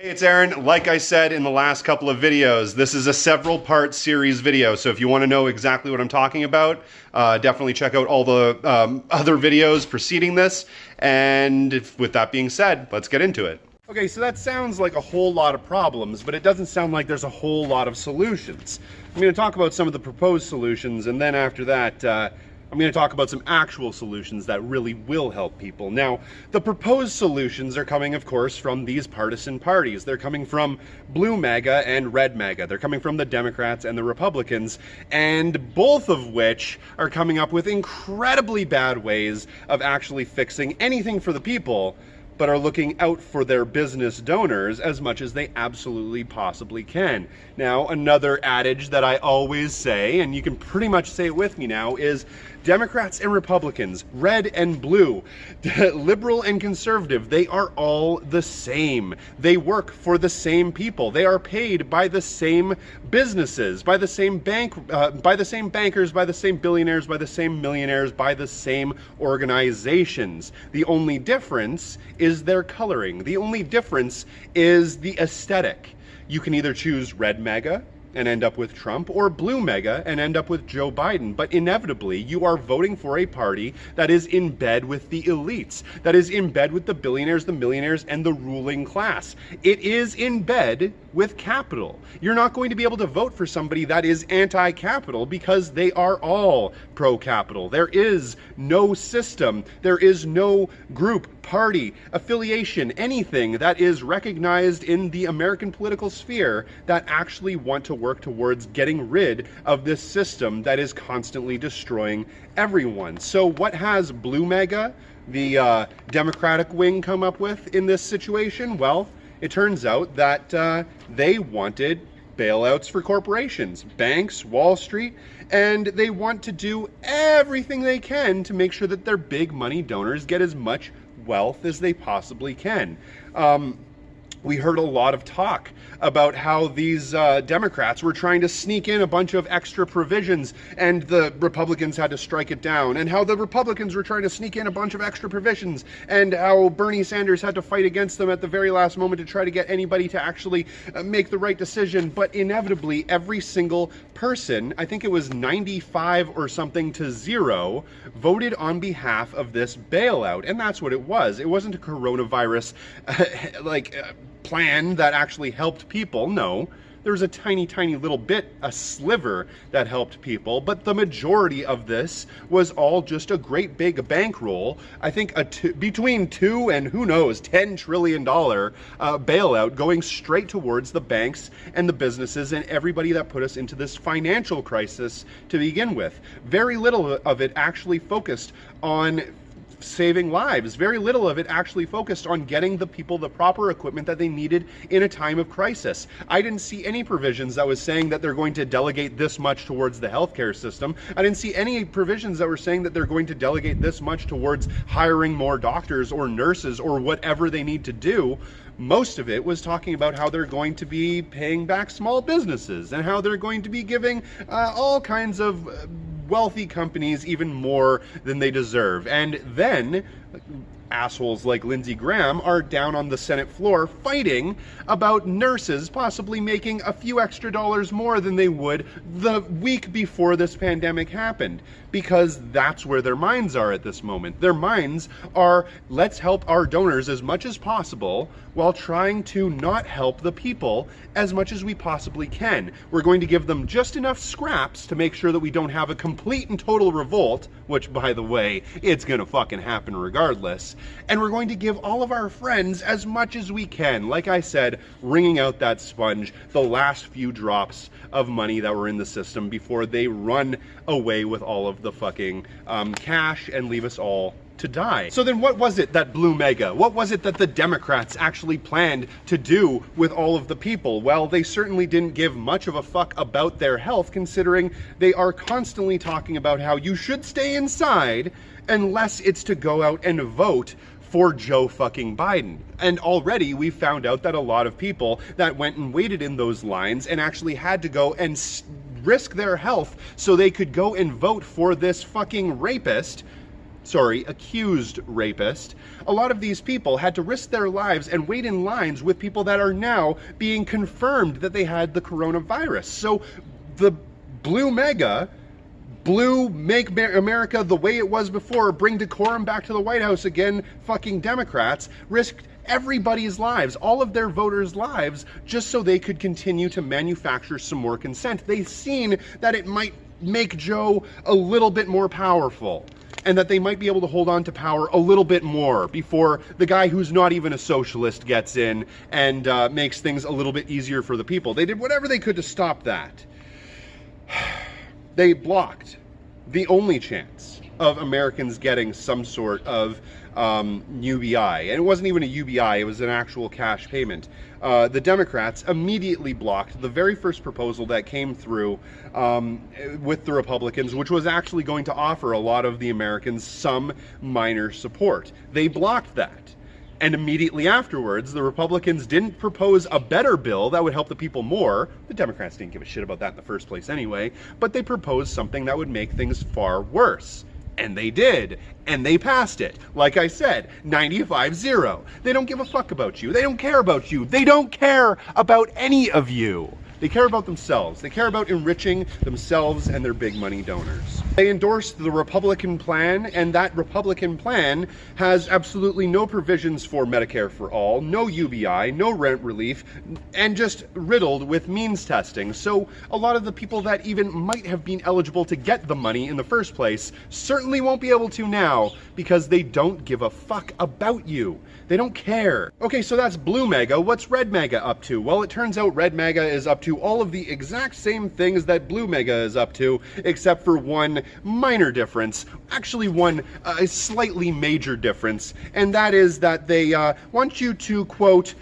Hey, it's Aaron. Like I said in the last couple of videos, this is a several part series video. So if you want to know exactly what I'm talking about, definitely check out all the other videos preceding this. And with that being said, let's get into it. Okay, so that sounds like a whole lot of problems, but it doesn't sound like there's a whole lot of solutions. I'm going to talk about some of the proposed solutions, and then after that, I'm going to talk about some actual solutions that really will help people. Now, the proposed solutions are coming, of course, from these partisan parties. They're coming from Blue MAGA and Red MAGA. They're coming from the Democrats and the Republicans, and both of which are coming up with incredibly bad ways of actually fixing anything for the people, but are looking out for their business donors as much as they absolutely possibly can. Now, another adage that I always say, and you can pretty much say it with me now, is Democrats and Republicans, red and blue, liberal and conservative, they are all the same. They work for the same people. They are paid by the same businesses, by the same by the same bankers, by the same billionaires, by the same millionaires, by the same organizations. The only difference is their coloring. The only difference is the aesthetic. You can either choose Red MAGA and end up with Trump, or Blue MAGA and end up with Joe Biden. But inevitably, you are voting for a party that is in bed with the elites, that is in bed with the billionaires, the millionaires, and the ruling class. It is in bed with capital. You're not going to be able to vote for somebody that is anti-capital because they are all pro-capital. There is no system, there is no group, party, affiliation, anything that is recognized in the American political sphere that actually want to work towards getting rid of this system that is constantly destroying everyone. So what has Blue MAGA, the Democratic wing, come up with in this situation? Well, it turns out that they wanted bailouts for corporations, banks, Wall Street, and they want to do everything they can to make sure that their big money donors get as much wealth as they possibly can. We heard a lot of talk about how these Democrats were trying to sneak in a bunch of extra provisions and the Republicans had to strike it down, and how the Republicans were trying to sneak in a bunch of extra provisions, and how Bernie Sanders had to fight against them at the very last moment to try to get anybody to actually make the right decision. But inevitably, every single person, I think it was 95 or something to 0, voted on behalf of this bailout. And that's what it was. It wasn't a coronavirus plan that actually helped people. No, there was a tiny little bit, a sliver that helped people, but the majority of this was all just a great big bankroll. I think between $2 and who knows $10 trillion bailout going straight towards the banks and the businesses and everybody that put us into this financial crisis to begin with. Very little of it actually focused on saving lives. Very little of it actually focused on getting the people the proper equipment that they needed in a time of crisis. I didn't see any provisions that was saying that they're going to delegate this much towards the healthcare system. I didn't see any provisions that were saying that they're going to delegate this much towards hiring more doctors or nurses or whatever they need to do. Most of it was talking about how they're going to be paying back small businesses and how they're going to be giving all kinds of wealthy companies even more than they deserve. And then assholes like Lindsey Graham are down on the Senate floor fighting about nurses possibly making a few extra dollars more than they would the week before this pandemic happened, because that's where their minds are at this moment. Their minds are, let's help our donors as much as possible while trying to not help the people as much as we possibly can. We're going to give them just enough scraps to make sure that we don't have a complete and total revolt, which, by the way, it's gonna fucking happen regardless. And we're going to give all of our friends as much as we can. Like I said, wringing out that sponge, the last few drops of money that were in the system before they run away with all of the fucking cash and leave us all to die. So then what was it that Blue MAGA, what was it that the Democrats actually planned to do with all of the people? Well, they certainly didn't give much of a fuck about their health, considering they are constantly talking about how you should stay inside unless it's to go out and vote for Joe fucking Biden. And already we found out that a lot of people that went and waited in those lines and actually had to go and risk their health so they could go and vote for this fucking rapist accused rapist, a lot of these people had to risk their lives and wait in lines with people that are now being confirmed that they had the coronavirus. So the blue MAGA, blue make America the way it was before, bring decorum back to the White House again, fucking Democrats, risked everybody's lives, all of their voters' lives, just so they could continue to manufacture some more consent. They've seen that it might make Joe a little bit more powerful, and that they might be able to hold on to power a little bit more before the guy who's not even a socialist gets in and makes things a little bit easier for the people. They did whatever they could to stop that. They blocked the only chance of Americans getting some sort of UBI. And it wasn't even a UBI, it was an actual cash payment. The Democrats immediately blocked the very first proposal that came through with the Republicans, which was actually going to offer a lot of the Americans some minor support. They blocked that. And immediately afterwards, the Republicans didn't propose a better bill that would help the people more. The Democrats didn't give a shit about that in the first place anyway, but they proposed something that would make things far worse. And they did. And they passed it. Like I said, 95-0. They don't give a fuck about you. They don't care about you. They don't care about any of you. They care about themselves. They care about enriching themselves and their big money donors. They endorsed the Republican plan, and that Republican plan has absolutely no provisions for Medicare for all, no UBI, no rent relief, and just riddled with means testing. So a lot of the people that even might have been eligible to get the money in the first place certainly won't be able to now, because they don't give a fuck about you. They don't care. Okay, so that's blue MAGA. What's red MAGA up to? Well, it turns out red MAGA is up to all of the exact same things that blue MAGA is up to, except for one minor difference. Actually, one slightly major difference, and that is that they want you to, quote,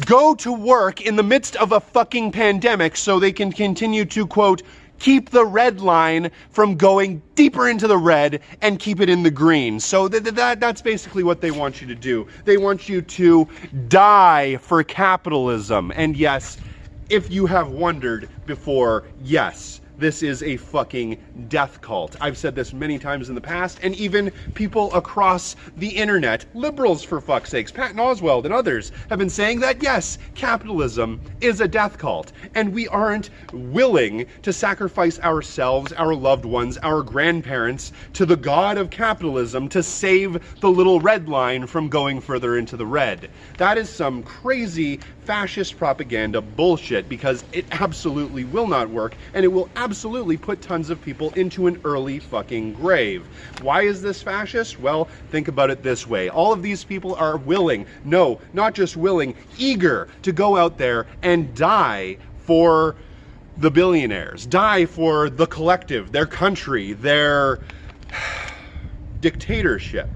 go to work in the midst of a fucking pandemic so they can continue to, quote, keep the red line from going deeper into the red and keep it in the green. So that's basically what they want you to do. They want you to die for capitalism. And yes, if you have wondered before, yes, this is a fucking death cult. I've said this many times in the past, and even people across the internet, liberals for fuck's sakes, Patton Oswalt and others, have been saying that yes, capitalism is a death cult, and we aren't willing to sacrifice ourselves, our loved ones, our grandparents to the god of capitalism to save the little red line from going further into the red. That is some crazy fascist propaganda bullshit, because it absolutely will not work, and it will absolutely put tons of people into an early fucking grave. Why is this fascist? Well, think about it this way. All of these people are willing, no, not just willing, eager to go out there and die for the billionaires, die for the collective, their country, their dictatorship,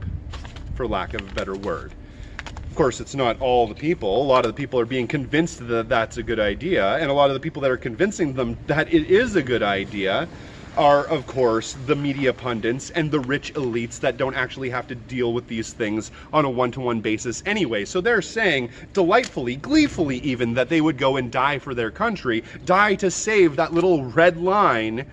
for lack of a better word. Of course, it's not all the people. A lot of the people are being convinced that that's a good idea, and a lot of the people that are convincing them that it is a good idea are, of course, the media pundits and the rich elites that don't actually have to deal with these things on a one-to-one basis anyway. So they're saying, delightfully, gleefully even, that they would go and die for their country, die to save that little red line,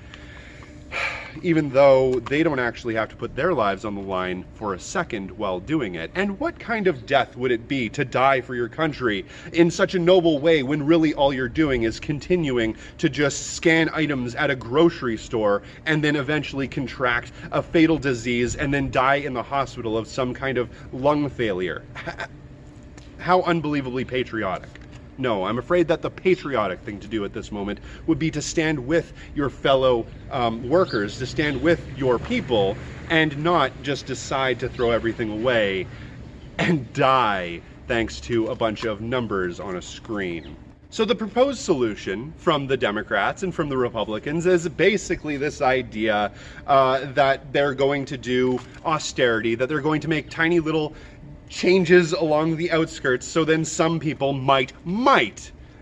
even though they don't actually have to put their lives on the line for a second while doing it. And what kind of death would it be to die for your country in such a noble way when really all you're doing is continuing to just scan items at a grocery store and then eventually contract a fatal disease and then die in the hospital of some kind of lung failure? How unbelievably patriotic. No, I'm afraid that the patriotic thing to do at this moment would be to stand with your fellow workers, to stand with your people, and not just decide to throw everything away and die thanks to a bunch of numbers on a screen. So the proposed solution from the Democrats and from the Republicans is basically this idea that they're going to do austerity, that they're going to make tiny little changes along the outskirts, so then some people might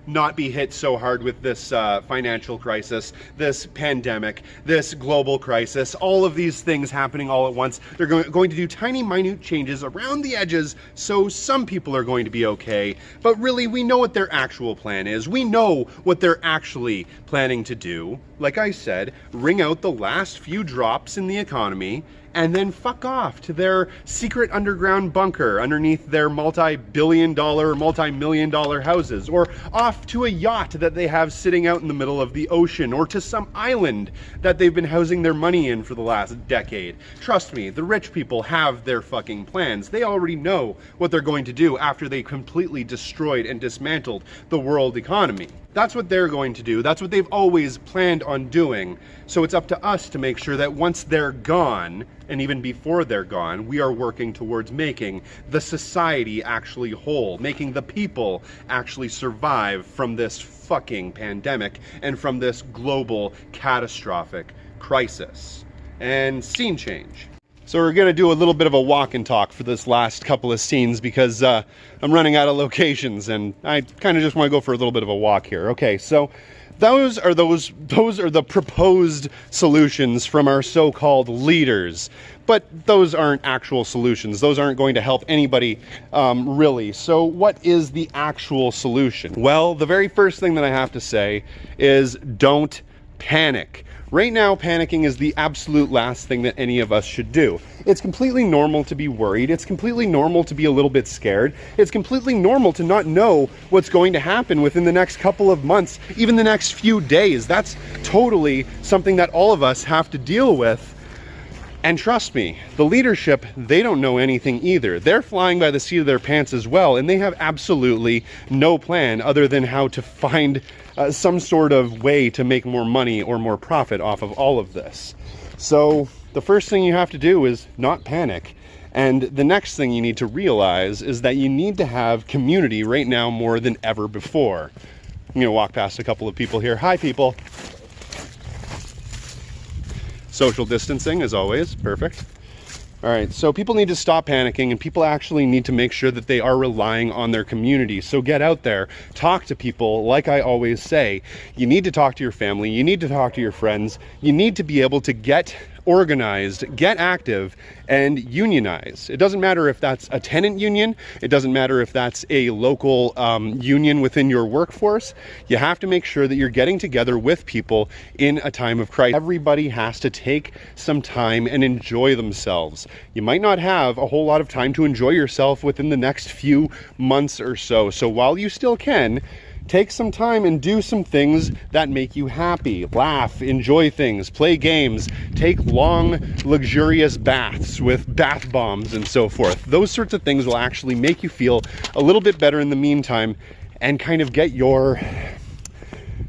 not be hit so hard with this financial crisis, this pandemic, this global crisis, all of these things happening all at once. They're going to do tiny, minute changes around the edges, so some people are going to be okay. But really, we know what their actual plan is. We know what they're actually planning to do. Like I said, wring out the last few drops in the economy and then fuck off to their secret underground bunker underneath their multi-billion-dollar, multi-million-dollar houses, or off to a yacht that they have sitting out in the middle of the ocean, or to some island that they've been housing their money in for the last decade. Trust me, the rich people have their fucking plans. They already know what they're going to do after they completely destroyed and dismantled the world economy. That's what they're going to do. That's what they've always planned on doing. So it's up to us to make sure that once they're gone, and even before they're gone, we are working towards making the society actually whole, making the people actually survive from this fucking pandemic and from this global catastrophic crisis. And scene change. So we're going to do a little bit of a walk and talk for this last couple of scenes because I'm running out of locations and I kind of just want to go for a little bit of a walk here. Okay, so those are the proposed solutions from our so-called leaders. But those aren't actual solutions. Those aren't going to help anybody really. So what is the actual solution? Well, the very first thing that I have to say is don't panic. Right now, panicking is the absolute last thing that any of us should do. It's completely normal to be worried. It's completely normal to be a little bit scared. It's completely normal to not know what's going to happen within the next couple of months, even the next few days. That's totally something that all of us have to deal with. And trust me, the leadership, they don't know anything either. They're flying by the seat of their pants as well, and they have absolutely no plan other than how to find some sort of way to make more money or more profit off of all of this. So the first thing you have to do is not panic. And the next thing you need to realize is that you need to have community right now more than ever before. I'm gonna walk past a couple of people here. Hi, people. Social distancing, as always, perfect. All right, so people need to stop panicking and people actually need to make sure that they are relying on their community. So get out there, talk to people. Like I always say, you need to talk to your family, you need to talk to your friends, you need to be able to get organized, get active, and unionize. It doesn't matter if that's a tenant union, it doesn't matter if that's a local union within your workforce. You have to make sure that you're getting together with people in a time of crisis. Everybody has to take some time and enjoy themselves. You might not have a whole lot of time to enjoy yourself within the next few months or so. So while you still can, take some time and do some things that make you happy. Laugh, enjoy things, play games, take long, luxurious baths with bath bombs and so forth. Those sorts of things will actually make you feel a little bit better in the meantime and kind of get your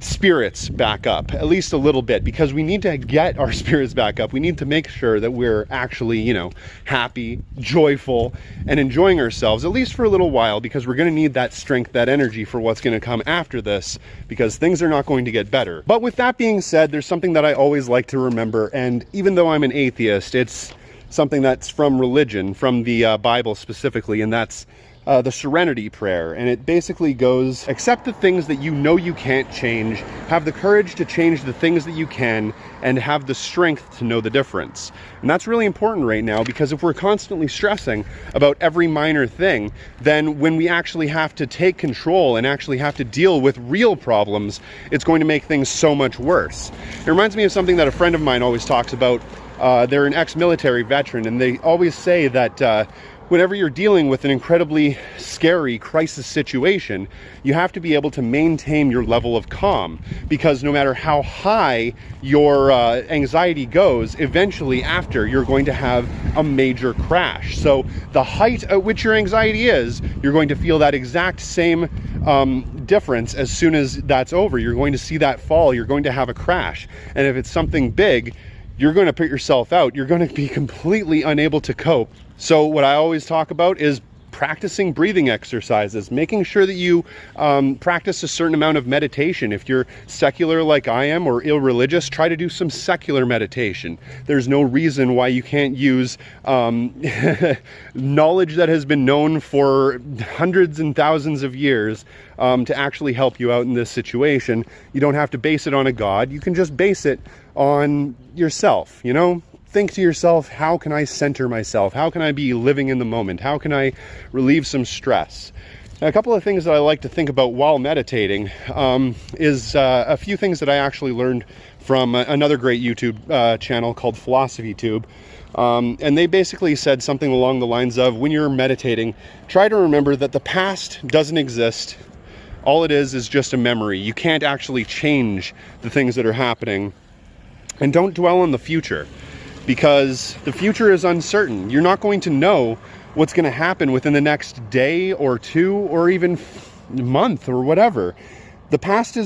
spirits back up, at least a little bit, because we need to get our spirits back up. We need to make sure that we're actually, you know, happy, joyful, and enjoying ourselves, at least for a little while, because we're going to need that strength, that energy for what's going to come after this, because things are not going to get better. But with that being said, there's something that I always like to remember, and even though I'm an atheist, it's something that's from religion, from the Bible specifically, and that's the Serenity Prayer. And it basically goes, accept the things that you know you can't change, have the courage to change the things that you can, and have the strength to know the difference. And that's really important right now, because if we're constantly stressing about every minor thing, then when we actually have to take control and actually have to deal with real problems, it's going to make things so much worse. It reminds me of something that a friend of mine always talks about. They're an ex-military veteran, and they always say that whenever you're dealing with an incredibly scary crisis situation, you have to be able to maintain your level of calm, because no matter how high your anxiety goes, eventually after you're going to have a major crash. So the height at which your anxiety is, you're going to feel that exact same difference as soon as that's over. You're going to see that fall, you're going to have a crash. And if it's something big, you're going to put yourself out. You're going to be completely unable to cope. So what I always talk about is practicing breathing exercises, making sure that you practice a certain amount of meditation. If you're secular like I am, or irreligious, try to do some secular meditation. There's no reason why you can't use knowledge that has been known for hundreds and thousands of years to actually help you out in this situation. You don't have to base it on a god. You can just base it on yourself, you know? Think to yourself, how can I center myself? How can I be living in the moment? How can I relieve some stress? A couple of things that I like to think about while meditating is a few things that I actually learned from another great YouTube channel called Philosophy Tube. And they basically said something along the lines of, when you're meditating, try to remember that the past doesn't exist. All it is just a memory. You can't actually change the things that are happening. And don't dwell on the future, because the future is uncertain. You're not going to know what's going to happen within the next day or two or even month or whatever. The past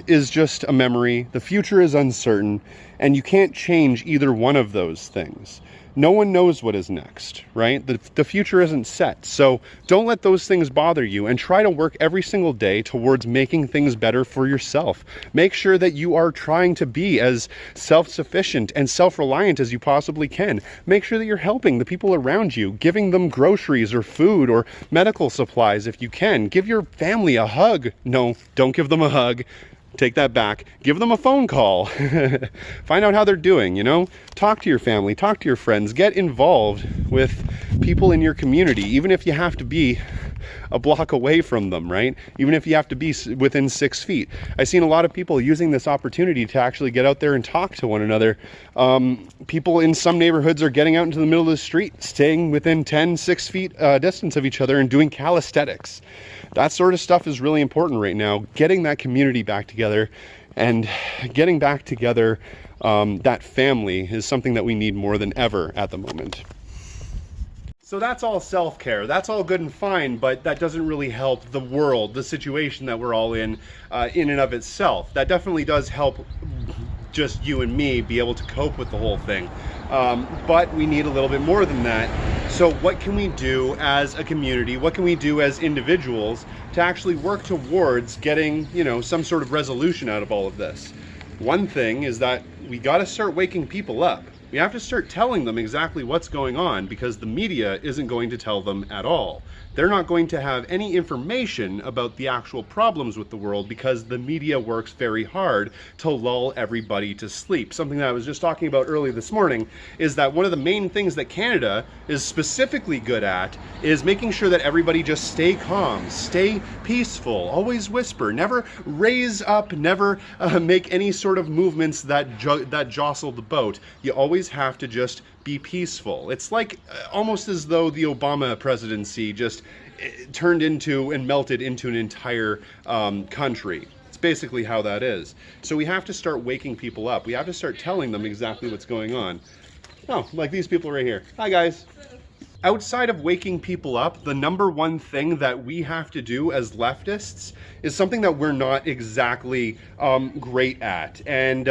is just a memory. The future is uncertain, and you can't change either one of those things. No one knows what is next, right? The future isn't set. So don't let those things bother you, and try to work every single day towards making things better for yourself. Make sure that you are trying to be as self-sufficient and self-reliant as you possibly can. Make sure that you're helping the people around you, giving them groceries or food or medical supplies if you can. Give your family a hug. No, don't give them a hug. Take that back. Give them a phone call. Find out how they're doing, you know? Talk to your family, talk to your friends, get involved with people in your community, even if you have to be a block away from them, right? Even if you have to be within 6 feet. I've seen a lot of people using this opportunity to actually get out there and talk to one another. People in some neighborhoods are getting out into the middle of the street, staying within 6 feet distance of each other and doing calisthenics. That sort of stuff is really important right now. Getting that community back together and getting back together, that family, is something that we need more than ever at the moment. So that's all self-care. That's all good and fine, but that doesn't really help the world, the situation that we're all in and of itself. That definitely does help just you and me be able to cope with the whole thing. But we need a little bit more than that. So what can we do as a community? What can we do as individuals to actually work towards getting, you know, some sort of resolution out of all of this? One thing is that we got to start waking people up. We have to start telling them exactly what's going on, because the media isn't going to tell them at all. They're not going to have any information about the actual problems with the world, because the media works very hard to lull everybody to sleep. Something that I was just talking about early this morning is that one of the main things that Canada is specifically good at is making sure that everybody just stay calm, stay peaceful, always whisper, never raise up, never make any sort of movements that jostle the boat. You always have to just be peaceful. It's like almost as though the Obama presidency just turned into and melted into an entire country. It's basically how that is. So we have to start waking people up. We have to start telling them exactly what's going on. Oh, like these people right here. Hi, guys. Outside of waking people up, the number one thing that we have to do as leftists is something that we're not exactly great at. And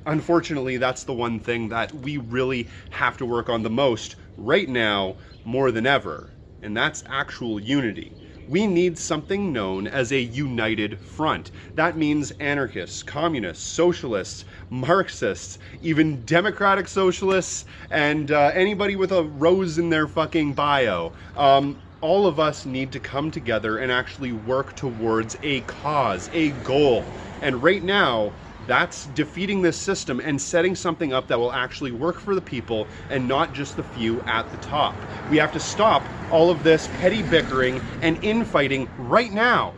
unfortunately, that's the one thing that we really have to work on the most right now, more than ever. And that's actual unity. We need something known as a united front. That means anarchists, communists, socialists, Marxists, even democratic socialists, and anybody with a rose in their fucking bio. All of us need to come together and actually work towards a cause, a goal. And right now, that's defeating this system and setting something up that will actually work for the people and not just the few at the top. We have to stop all of this petty bickering and infighting right now,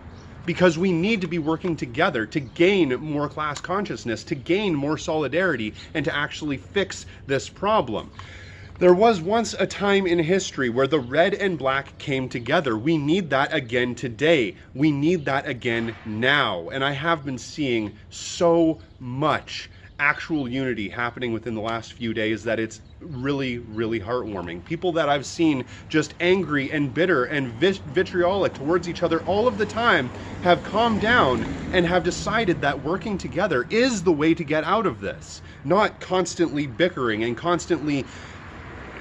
because we need to be working together to gain more class consciousness, to gain more solidarity, and to actually fix this problem. There was once a time in history where the red and black came together. We need that again today. We need that again now. And I have been seeing so much actual unity happening within the last few days that it's really, really heartwarming. People that I've seen just angry and bitter and vitriolic towards each other all of the time have calmed down and have decided that working together is the way to get out of this. Not constantly bickering and constantly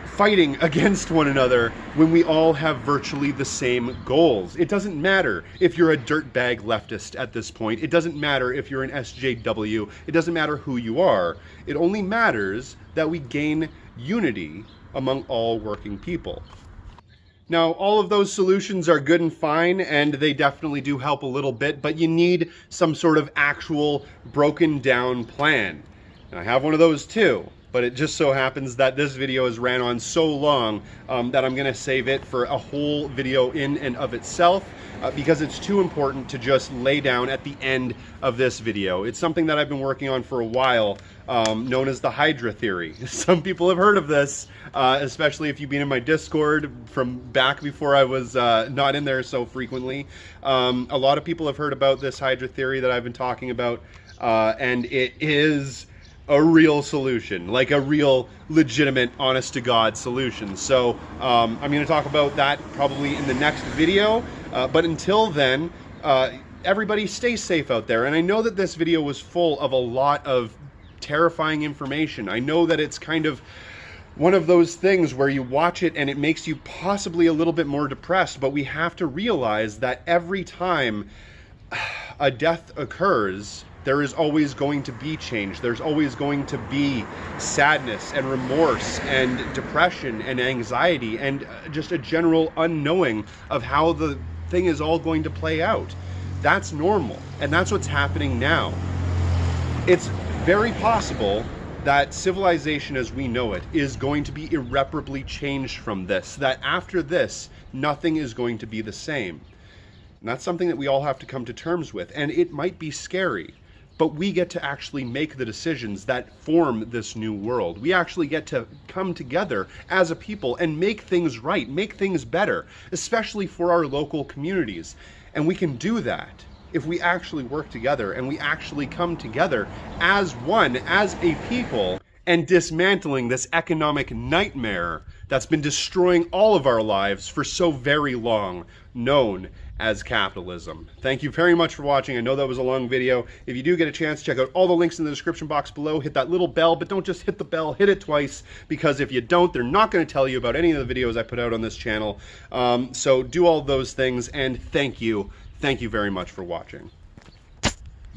fighting against one another when we all have virtually the same goals. It doesn't matter if you're a dirtbag leftist at this point. It doesn't matter if you're an SJW. It doesn't matter who you are. It only matters that we gain unity among all working people. Now, all of those solutions are good and fine, and they definitely do help a little bit, but you need some sort of actual broken down plan. And I have one of those too. but it just so happens that this video has ran on so long that I'm gonna save it for a whole video in and of itself because it's too important to just lay down at the end of this video. It's something that I've been working on for a while, known as the Hydra theory. Some people have heard of this, especially if you've been in my Discord from back before I was not in there so frequently. A lot of people have heard about this Hydra theory that I've been talking about, and it is a real solution, like a real legitimate, honest to God solution. So I'm going to talk about that probably in the next video, but until then, everybody stay safe out there. And I know that this video was full of a lot of terrifying information. I know that it's kind of one of those things where you watch it and it makes you possibly a little bit more depressed, but we have to realize that every time a death occurs, there is always going to be change. There's always going to be sadness and remorse and depression and anxiety and just a general unknowing of how the thing is all going to play out. That's normal, and that's what's happening now. It's very possible that civilization as we know it is going to be irreparably changed from this, that after this, nothing is going to be the same. And that's something that we all have to come to terms with, and it might be scary. But we get to actually make the decisions that form this new world. We actually get to come together as a people and make things right, make things better, especially for our local communities. And we can do that if we actually work together and we actually come together as one, as a people, and dismantling this economic nightmare that's been destroying all of our lives for so very long, known as capitalism. Thank you very much for watching. I know that was a long video. If you do get a chance, check out all the links in the description box below. Hit that little bell, but don't just hit the bell, hit it twice, because if you don't, they're not going to tell you about any of the videos I put out on this channel. So do all those things, and thank you very much for watching.